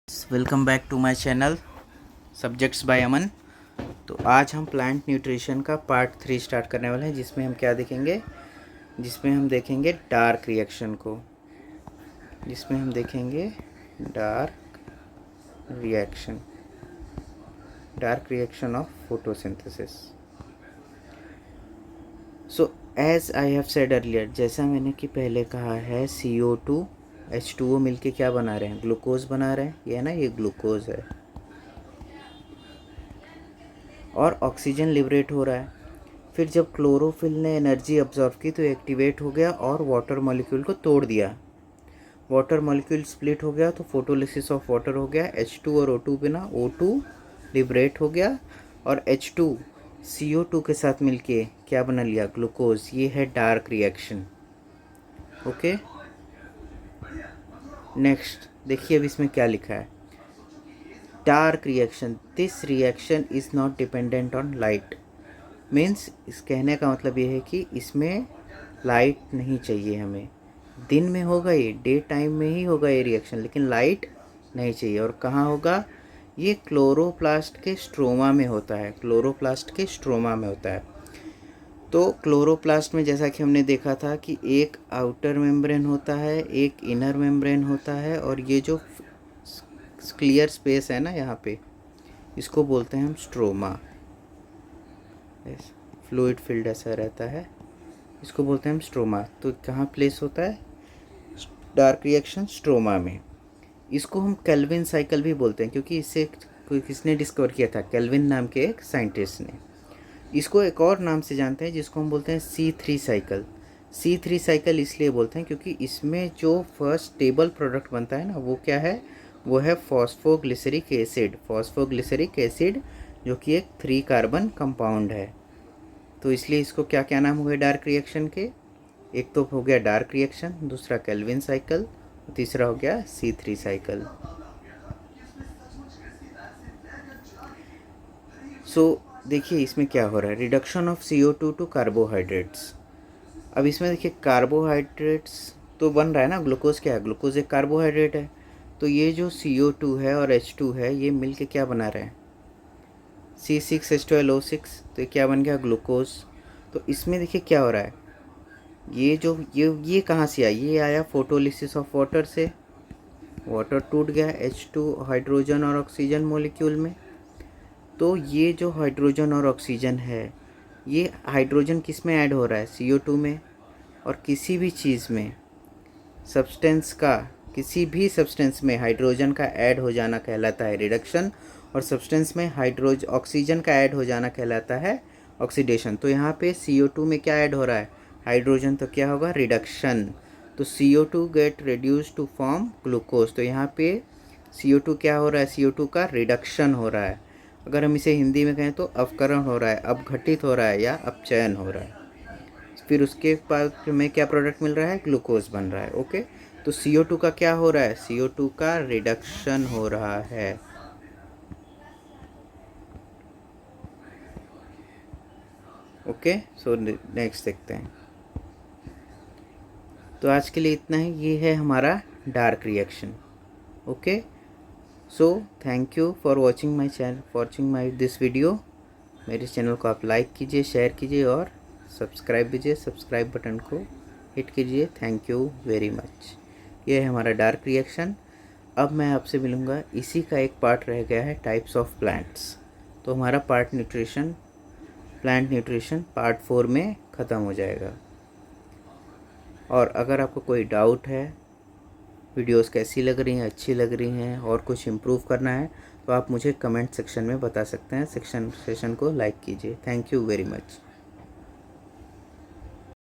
Welcome back to my channel subjects by Aman. तो आज हम प्लांट न्यूट्रिशन का पार्ट 3 स्टार्ट करने वाले हैं, जिसमें हम क्या देखेंगे, जिसमें हम देखेंगे डार्क रिएक्शन को, जिसमें हम देखेंगे dark reaction of photosynthesis. So as I have said earlier, जैसा मैंने कि पहले कहा है, CO2 H2O मिलके क्या बना रहे हैं, ग्लूकोज बना रहे हैं। ये है ना, ये ग्लूकोज है और ऑक्सीजन लिबरेट हो रहा है। फिर जब क्लोरोफिल ने एनर्जी अब्जॉर्व की तो एक्टिवेट हो गया और वाटर मॉलिक्यूल को तोड़ दिया। वाटर मॉलिक्यूल स्प्लिट हो गया तो फोटोलिसिस ऑफ वाटर हो गया। H2 और O2 बिना O2 लिबरेट हो गया और H2 CO2 के साथ मिलके क्या बना लिया, ग्लूकोज। ये है डार्क रिएक्शन। ओके, नेक्स्ट देखिए अब इसमें क्या लिखा है। Dark reaction, this reaction is not dependent on light. Means इस कहने का मतलब ये है कि इसमें लाइट नहीं चाहिए हमें। दिन में होगा, ये डे टाइम में ही होगा ये रिएक्शन, लेकिन लाइट नहीं चाहिए। और कहाँ होगा, ये क्लोरोप्लास्ट के स्ट्रोमा में होता है। क्लोरोप्लास्ट के स्ट्रोमा में होता है। तो क्लोरोप्लास्ट में जैसा कि हमने देखा था कि एक आउटर मेम्ब्रेन होता है, एक इनर मेम्ब्रेन होता है, और ये जो क्लियर स्पेस है ना यहाँ पे, इसको बोलते हैं हम स्ट्रोमा। फ्लूइड फील्ड ऐसा रहता है, इसको बोलते हैं हम स्ट्रोमा। तो कहाँ प्लेस होता है डार्क रिएक्शन, स्ट्रोमा में। इसको हम केल्विन साइकिल भी बोलते हैं, क्योंकि इससे कोई किसने डिस्कवर किया था, केल्विन नाम के एक साइंटिस्ट ने। इसको एक और नाम से जानते हैं जिसको हम बोलते हैं C3 साइकिल। C3 साइकिल इसलिए बोलते हैं क्योंकि इसमें जो फर्स्ट स्टेबल प्रोडक्ट बनता है ना, वो क्या है, वो है फॉस्फोग्लिसरिक एसिड। फॉस्फोग्लिसरिक एसिड जो कि एक 3 कार्बन कंपाउंड है। तो इसलिए इसको क्या क्या नाम हुए डार्क रिएक्शन के, एक तो हो गया डार्क रिएक्शन, दूसरा केल्विन साइकिल, तीसरा हो गया C3 साइकिल। सो देखिए इसमें क्या हो रहा है, reduction of CO2 to carbohydrates. अब इसमें देखिए कार्बोहाइड्रेट्स तो बन रहा है ना, ग्लूकोज क्या है, ग्लूकोज एक कार्बोहाइड्रेट है। तो ये जो CO2 है और H2 है, ये मिल के क्या बना रहे हैं, C6H12O6। तो ये क्या बन गया, ग्लूकोज। तो इसमें देखिए क्या हो रहा है, ये कहाँ से आया, ये आया फोटोलिसिस ऑफ वाटर से। वाटर टूट गया H2 हाइड्रोजन और ऑक्सीजन मॉलिक्यूल में। तो ये जो हाइड्रोजन और ऑक्सीजन है, ये हाइड्रोजन किस में ऐड हो रहा है, CO2 में। और किसी भी चीज़ में, सब्सटेंस का, किसी भी सब्सटेंस में हाइड्रोजन का ऐड हो जाना कहलाता है रिडक्शन, और सब्सटेंस में ऑक्सीजन का ऐड हो जाना कहलाता है ऑक्सीडेशन। तो यहाँ पे CO2 में क्या ऐड हो रहा है, हाइड्रोजन, तो क्या होगा, रिडक्शन। तो CO2 get reduce to form glucose. तो यहाँ पे CO2 क्या हो रहा है, CO2 का रिडक्शन हो रहा है। अगर हम इसे हिंदी में कहें तो अवकरण हो रहा है, अपघटित हो रहा है या अपचयन हो रहा है। फिर उसके बाद में क्या प्रोडक्ट मिल रहा है, ग्लूकोज बन रहा है। ओके, तो CO2 का क्या हो रहा है, CO2 का रिडक्शन हो रहा है। ओके, सो नेक्स्ट देखते हैं। तो आज के लिए इतना ही, ये है हमारा dark reaction. Okay, so thank you for watching my this video. मेरे चैनल को आप लाइक कीजिए, शेयर कीजिए और सब्सक्राइब कीजिए। सब्सक्राइब बटन को हिट कीजिए। Thank you very much. ये है हमारा डार्क रिएक्शन। अब मैं आपसे मिलूँगा, इसी का एक पार्ट रह गया है, टाइप्स ऑफ प्लांट्स। तो हमारा प्लांट न्यूट्रिशन पार्ट 4 में ख़त्म हो जाएगा। और अगर आपको कोई डाउट है, वीडियोस कैसी लग रही हैं, अच्छी लग रही हैं, और कुछ इम्प्रूव करना है, तो आप मुझे कमेंट सेक्शन में बता सकते हैं। सेशन को लाइक कीजिए। Thank you very much.